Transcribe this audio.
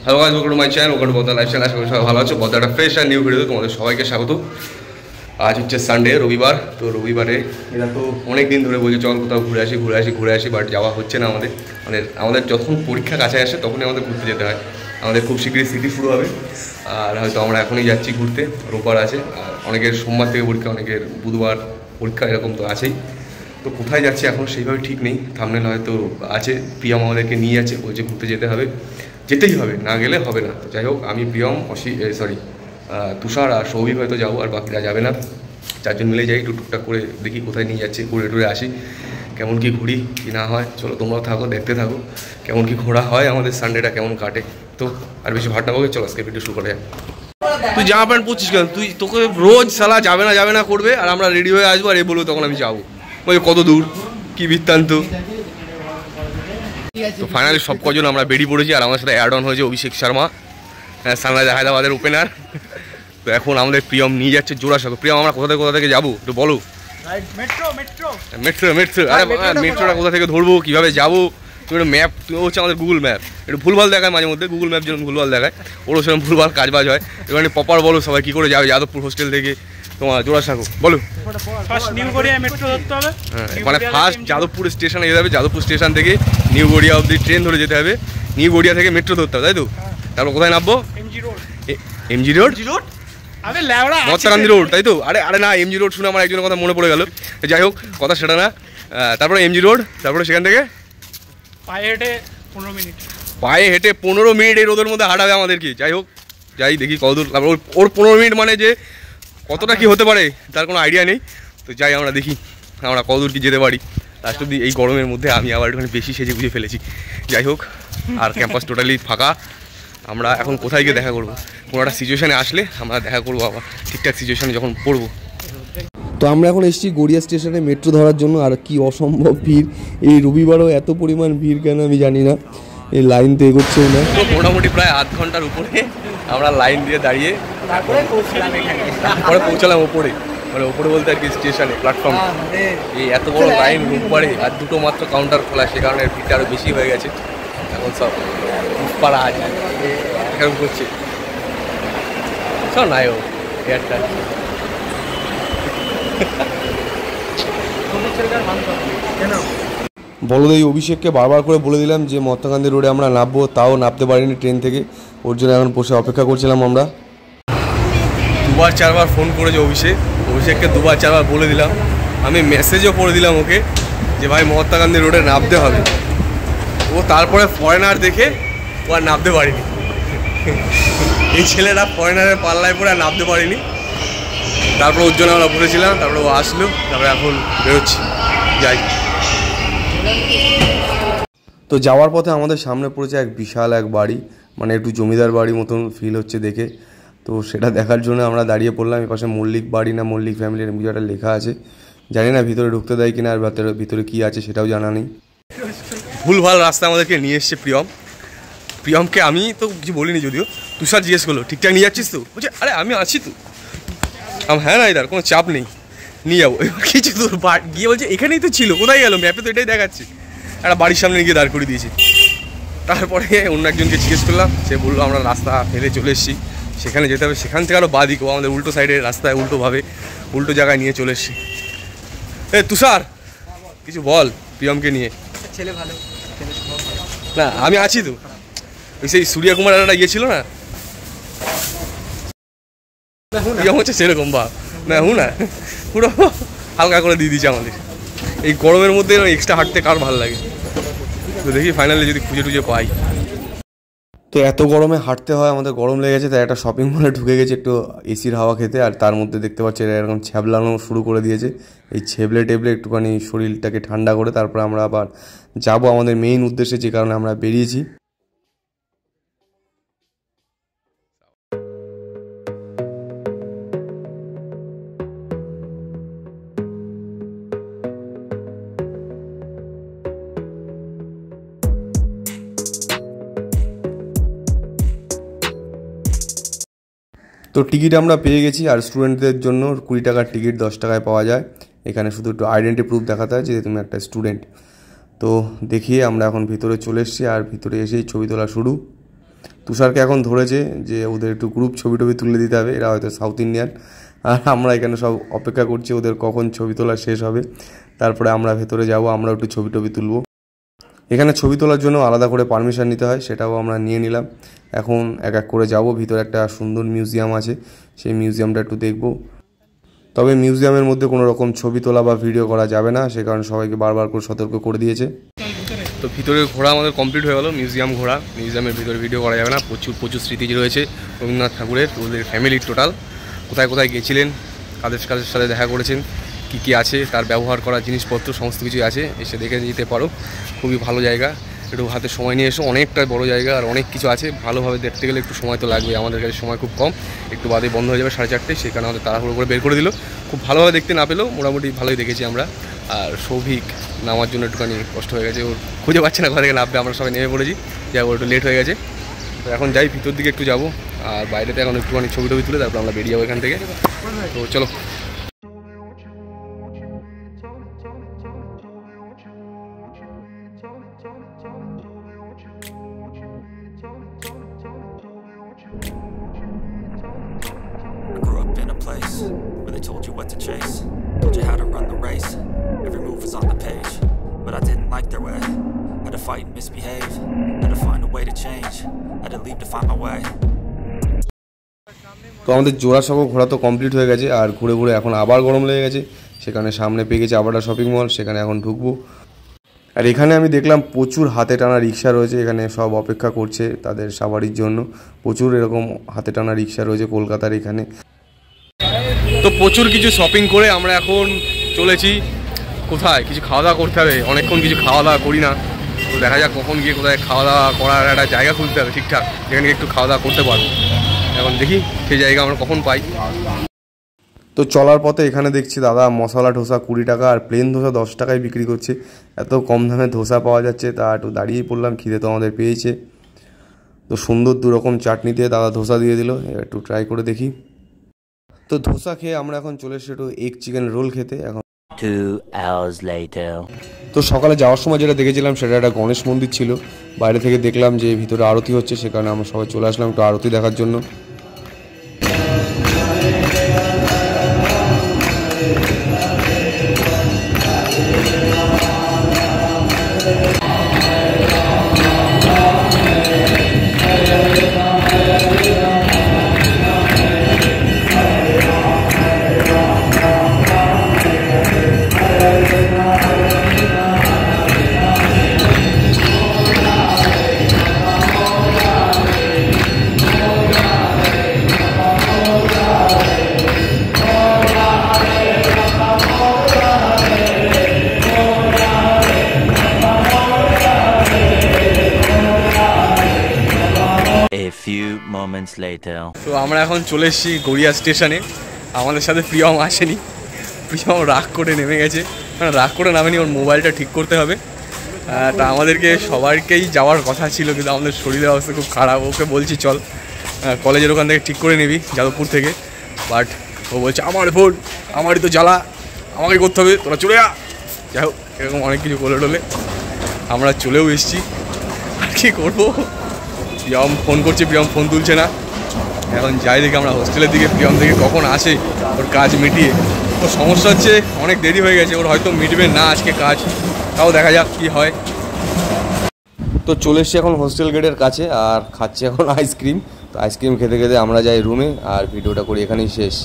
Hello guys, welcome to my channel, welcome to Bodda lifestyle. আশা করি সবাই ভালো আছো। বদ্দা একটা ফ্রেশ আর নিউ ভিডিওতে তোমাদের সবাইকে স্বাগত। আজ হচ্ছে সানডে, রবিবার। তো রবিবারে এরা তো অনেক দিন ধরে বলছে চল কোথাও ঘুরে আসি, বাট যাওয়া হচ্ছে না আমাদের যখন পরীক্ষা কাছে আসে তখনই আমাদের ঘুরতে যেতে হয়। আমাদের খুব শীঘ্রই সিটি শুরু হবে, আর হয়তো আমরা এখনই যাচ্ছি ঘুরতে। রোববার আছে, আর অনেকের সোমবার থেকে পরীক্ষা, অনেকের বুধবার পরীক্ষা, এরকম তো আছেই। তো কোথায় যাচ্ছে এখন সেইভাবে ঠিক নেই। থাম্বনেল হয়তো আছে, প্রিয়ম আমাদেরকে নিয়ে যাচ্ছে, বলছে ঘুরতে যেতেই হবে, না গেলে হবে না। তো যাই হোক, আমি প্রিয়ম, তুষার আর সৌভিক হয়তো যাবো, আর বাকিরা যাবে না। চারজন মিলে যাই, একটু টুকটাক করে দেখি কোথায় নিয়ে যাচ্ছে, ঘুরে আসি, কেমন কি ঘুরি কি না হয়। চলো তোমরাও থাকো, দেখতে থাকো কেমন কি ঘোরা হয়, আমাদের সানডেটা কেমন কাটে। তো আর বেশি ভাটনা বলবে, চলো আজকে ভিডিও শুরু করে যায়। তুই জামা প্যান্ট পরছিস কেন? তোকে রোজ সালা যাবে না করবে, আর আমরা রেডি হয়ে আসবো, আর এ বলবো তখন আমি যাবো। বলছি কত দূর, কি বৃত্তান্ত। তো ফাইনালি সব কজন আমরা বেরিয়ে পড়েছি, আর আমার সাথে অ্যাড অন হয়েছে অভিষেক শর্মা, সানরাইজ হায়দ্রাবাদের ওপেনার। তো এখন আমাদের প্রিয়ম নিয়ে যাচ্ছে জোড়াসাঁকো। প্রিয়ম, আমরা কোথা থেকে যাবো একটু বলো। মেট্রো আরে মেট্রোটা কোথা থেকে ধরবো, কীভাবে যাবো? তুমি একটু ম্যাপ, হচ্ছে আমাদের গুগল ম্যাপ একটু ভুলভাল দেখায় মাঝে মধ্যে, গুগল ম্যাপ যেরকম ভুলভাল দেখায়, ওরও সেরকম ভুলভাল কাজবাজ হয়। এখানে প্রপার বলো সবাই কী করে যাবে যাদবপুর হোস্টেল থেকে তোমার জোড়াসাঁকো, বলো। হ্যাঁ, মানে ফার্স্ট যাদবপুর স্টেশনে যেতে হবে, যাদবপুর স্টেশন থেকে নিউ গড়িয়া অবধি ট্রেন ধরে যেতে হবে, নিউ গড়িয়া থেকে মেট্রো ধরতে হবে, তাই তো? তারপর কোথায় নামবো? MG road, Mahatma Gandhi road, তাই তো? আরে না, এমজি রোড শুনে আমার একজনের কথা মনে পড়ে গেল। যাই হোক, কথা সেটা না। তারপরে এমজি রোড, তারপরে সেখান থেকে পায়ে হেঁটে 15 মিনিট এই রোদের মধ্যে হাঁটাবে আমাদেরকে। যাই হোক, যাই দেখি কতদূর। তারপর ওর 15 মিনিট মানে যে কতটা কি হতে পারে তার কোনো আইডিয়া নেই। তো যাই, আমরা দেখি আমরা কতদূর কি যেতে পারি। লাস্ট অব্দি এই গরমের মধ্যে আমি আবার একটুখানি বেশি সেজে গুজে ফেলেছি। যাই হোক, আর ক্যাম্পাস টোটালি ফাঁকা। আমরা এখন কোথায় গিয়ে দেখা করবো? কোনো একটা সিচুয়েশানে আসলে আমরা দেখা করবো, আবার ঠিকঠাক সিচুয়েশানে যখন পড়বো। তো আমরা এখন এসেছি গড়িয়া স্টেশনে মেট্রো ধরার জন্য, আর কি অসম্ভব ভিড়। এই রবিবারও এত পরিমাণ ভিড় কেন আমি জানি না, এই লাইন তো এগোচ্ছেও না। তো মোটামুটি প্রায় আধ ঘন্টার উপরে আমরা লাইন দিয়ে দাঁড়িয়ে পরে পৌঁছালাম ওপরে, মানে ওপরে বলতে আর কি স্টেশনে, প্ল্যাটফর্ম। এই এত বড় লাইন রোববারে, আর দুটো মাত্র কাউন্টার খোলা, সে কারণে ভিড়টা আরও বেশি হয়ে গেছে। এখন সব পাড়া আছে এরকম করছে, সব নাই ও একটা বলদেই অভিষেককে বারবার করে বলে দিলাম যে মহাত্মা গান্ধী রোডে আমরা নামবো, তাও নামতে পারিনি ট্রেন থেকে। ওর জন্য এখন বসে অপেক্ষা করছিলাম আমরা। দুবার চারবার ফোন করেছে অভিষেককে দুবার চারবার বলে দিলাম, আমি মেসেজও করে দিলাম ওকে যে ভাই মহাত্মা গান্ধী রোডে নামতে হবে। ও তারপরে ফরেনার দেখে ও আর নামতে পারিনি। এই ছেলেরা ফরেনারের পাল্লায় পরে আর নামতে পারিনি। তারপর ওর জন্য আমরা বলেছিলাম, তারপরে ও আসলো, তারপরে এখন বেরোচ্ছি, যাই। তো যাওয়ার পথে আমাদের সামনে পড়েছে এক বিশাল এক বাড়ি, মানে একটু জমিদার বাড়ি মতন ফিল হচ্ছে দেখে। তো সেটা দেখার জন্য আমরা দাঁড়িয়ে পড়লাম। এর পাশে মল্লিক বাড়ি না মল্লিক ফ্যামিলির কিছু একটা লেখা আছে, জানি না ভিতরে ঢুকতে দেয় কিনা, আর ভিতরে কী আছে সেটাও জানা নেই। ভুলভাল রাস্তা আমাদেরকে নিয়ে এসছে প্রিয়মকে আমি তো কিছু বলিনি, যদিও তুষার জিজ্ঞেস করলো ঠিকঠাক নিয়ে যাচ্ছিস তো? বলছে আরে আমি আছি তো। হ্যাঁ না, এদার কোনো চাপ নেই, নিয়ে যাবো। কিছু তোর গিয়ে বলছে এখানেই তো ছিল, কোথায় গেল? ম্যাপে তো এটাই দেখাচ্ছি। একটা বাড়ির সামনে গিয়ে দাঁড় করে দিয়েছি। তারপরে অন্য একজনকে জিজ্ঞেস করলাম, সে বললো আমরা রাস্তা ফেলে চলে এসেছি, সেখানে যেতে হবে। সেখান থেকে আরও বাদিক, ও আমাদের উল্টো সাইডে রাস্তায় উল্টোভাবে উল্টো জায়গায় নিয়ে চলে এসেছি। তুষার কিছু বল প্রিয়মকে নিয়ে। ছেলে ভালো, না আমি আছি তো। ওই সেই সূর্য কুমার একটা ইয়ে ছিল না, প্রিয়ম হচ্ছে সেরকম বা না, না পুরো হালকা করে দিয়ে দিচ্ছে আমাদের। এই গরমের মধ্যে এক্সট্রা হাঁটতে কার ভালো লাগে? তো দেখি ফাইনালি যদি খুঁজে পাই। তো এত গরমে হাঁটতে হয়, আমাদের গরম লেগেছে, তাই একটা শপিং মলে ঢুকে গেছে একটু এসির হাওয়া খেতে। আর তার মধ্যে দেখতে পাচ্ছি এরা এরকম ছ্যাবলানো শুরু করে দিয়েছে। এই টেবলে একটুখানি শরীরটাকে ঠান্ডা করে তারপরে আমরা আবার যাব আমাদের মেইন উদ্দেশ্যে, যে কারণে আমরা বেরিয়েছি। তো টিকিট আমরা পেয়ে গেছি, আর স্টুডেন্টদের জন্য 20 টাকার টিকিট 10 টাকায় পাওয়া যায়। এখানে শুধু একটু আইডেন্টি প্রুফ দেখাতে হয় যে তুমি একটা স্টুডেন্ট। তো দেখিয়ে আমরা এখন ভিতরে চলে এসেছি, আর ভিতরে এসেই ছবি তোলা শুরু। তুষারকে এখন ধরেছে যে ওদের একটু গ্রুপ ছবি টবি তুলে দিতে হবে, এরা হয়তো সাউথ ইন্ডিয়ান, আর আমরা এখানে সব অপেক্ষা করছি ওদের কখন ছবি তোলা শেষ হবে, তারপরে আমরা ভেতরে যাব, আমরা একটু ছবি টবি তুলবো। এখানে ছবি তোলার জন্য আলাদা করে পারমিশন নিতে হয়, সেটাও আমরা নিয়ে নিলাম। এখন এক এক করে যাব, ভিতরে একটা সুন্দর মিউজিয়াম আছে, সেই মিউজিয়ামটা একটু দেখব। তবে মিউজিয়ামের মধ্যে কোনো রকম ছবি তোলা বা ভিডিও করা যাবে না, সে কারণে সবাইকে বারবার করে সতর্ক করে দিয়েছে। তো ভিতরে ঘোরা আমাদের কমপ্লিট হয়ে গেল, মিউজিয়াম ঘোরা। মিউজিয়ামের ভিতরে ভিডিও করা যাবে না, প্রচুর স্মৃতি রয়েছে রবীন্দ্রনাথ ঠাকুরের, ওদের ফ্যামিলির টোটাল কোথায় কোথায় গেছিলেন, কাদের কাদের সাথে দেখা করেছেন, কী আছে, তার ব্যবহার করা জিনিসপত্র সমস্ত কিছুই আছে, এসে দেখে যেতে পারো। খুবই ভালো জায়গা, একটু হাতে সময় নিয়ে এসো, অনেকটা বড় জায়গা আর অনেক কিছু আছে, ভালোভাবে দেখতে গেলে একটু সময় তো লাগবে, আমাদের কাছে সময় খুব কম, একটু বাদে বন্ধ হয়ে যাবে 4:30, সেখানে আমাদের তাড়াহুড়ো করে বের করে দিল। খুব ভালোভাবে দেখতে না পেলেও মোটামুটি ভালোই দেখেছি আমরা। আর সৌভিক নামার জন্য একটুখানি কষ্ট হয়ে গেছে, ওর খুঁজে পাচ্ছে না ঘর থেকে নামবে, আমরা সবাই নেমে পড়েছি, যাই ওর একটু লেট হয়ে গেছে। তো এখন যাই ভিতর দিকে একটু যাবো, আর বাইরেতে এখন একটুখানি ছবি টবি তুলে তারপর আমরা বেরিয়ে যাবো এখান থেকে। তো চলো। Grew up in a place where they told you what to chase, told you how to run the race, every move was on the page, but I didn't like their way, had to fight and misbehave, had to find a way to change, had to leave to find my way. তো আমাদের জোড়াসাঁকো ঘোরা তো complete হয়ে গেছে, আর ঘুরে ঘুরে এখন আবার গরম লেগে গেছে, সেখানে সামনে পেয়ে গেছে আবার শপিং মল, সেখানে এখন ঢুকবো। আর এখানে আমি দেখলাম প্রচুর হাতে টানা রিক্সা রয়েছে, এখানে সব অপেক্ষা করছে তাদের সাবারির জন্য, প্রচুর এরকম হাতে টানা রিক্সা রয়েছে কলকাতার এখানে। তো প্রচুর কিছু শপিং করে আমরা এখন চলেছি কোথায়, কিছু খাওয়া দাওয়া করতে হবে, অনেকক্ষণ কিছু খাওয়া দাওয়া করি না, তো দেখা যাক কখন গিয়ে কোথায় খাওয়া দাওয়া করার একটা জায়গা খুঁজতে হবে ঠিকঠাক, যেখানে একটু খাওয়া দাওয়া করতে পারবো। এখন দেখি সেই জায়গা আমরা কখন পাই। তো চলার পথে এখানে দেখছি দাদা মশলা ধোসা 20 টাকা আর প্লেন ধোসা 10 টাকায় বিক্রি করছে, এত কম দামে ধোসা পাওয়া যাচ্ছে, তা একটু দাঁড়িয়েই পড়লাম, খিদে তো আমাদের পেয়েছে। তো সুন্দর দুরকম চাটনি দিয়ে দাদা ধোসা দিয়ে দিল, একটু ট্রাই করে দেখি। তো ধোসা খেয়ে আমরা এখন চলে এসেছি একটু এগ চিকেন রোল খেতে। এখন 2 hours later. তো সকালে যাওয়ার সময় যেটা দেখেছিলাম সেটা একটা গণেশ মন্দির ছিল, বাইরে থেকে দেখলাম যে ভিতরে আরতি হচ্ছে, সে কারণে আমরা সবাই চলে আসলাম একটু আরতি দেখার জন্য। A few moments later. তো আমরা এখন চলে এসেছি গড়িয়া স্টেশনে, আমাদের সাথে প্রিয়ম আসেনি, প্রিয়ম রাগ করে নেমে গেছে, মানে রাগ করে নামেনি, ওর মোবাইলটা ঠিক করতে হবে। তা আমাদেরকে সবাইকেই যাওয়ার কথা ছিল, কিন্তু আমাদের শরীরের অবস্থা খুব খারাপ, ওকে বলছি চল কলেজের ওখান থেকে ঠিক করে নিবি যাদবপুর থেকে, বাট ও বলছে আমার ফোন, আমারই তো জ্বালা, আমাকে করতে হবে, তোরা চলে যা। যাই হোক এরকম অনেক কিছু বলে টলে আমরা চলেও এসেছি, আর কি করবো। প্রিয়ম ফোন করছে, প্রিয়ম ফোন তুলছে না, এখন যাই দেখি আমরা হোস্টেলের দিকে, প্রিয়ম থেকে কখন আসে ওর কাজ মিটিয়ে। ওর সমস্যা হচ্ছে অনেক দেরি হয়ে গেছে, ওর হয়তো মিটবে না আজকে কাজ, তাও দেখা যাক কী হয়। তো চলে এসছি এখন হোস্টেল গেটের কাছে, আর খাচ্ছি এখন আইসক্রিম। তো আইসক্রিম খেতে খেতে আমরা যাই রুমে, আর ভিডিওটা করি এখানেই শেষ।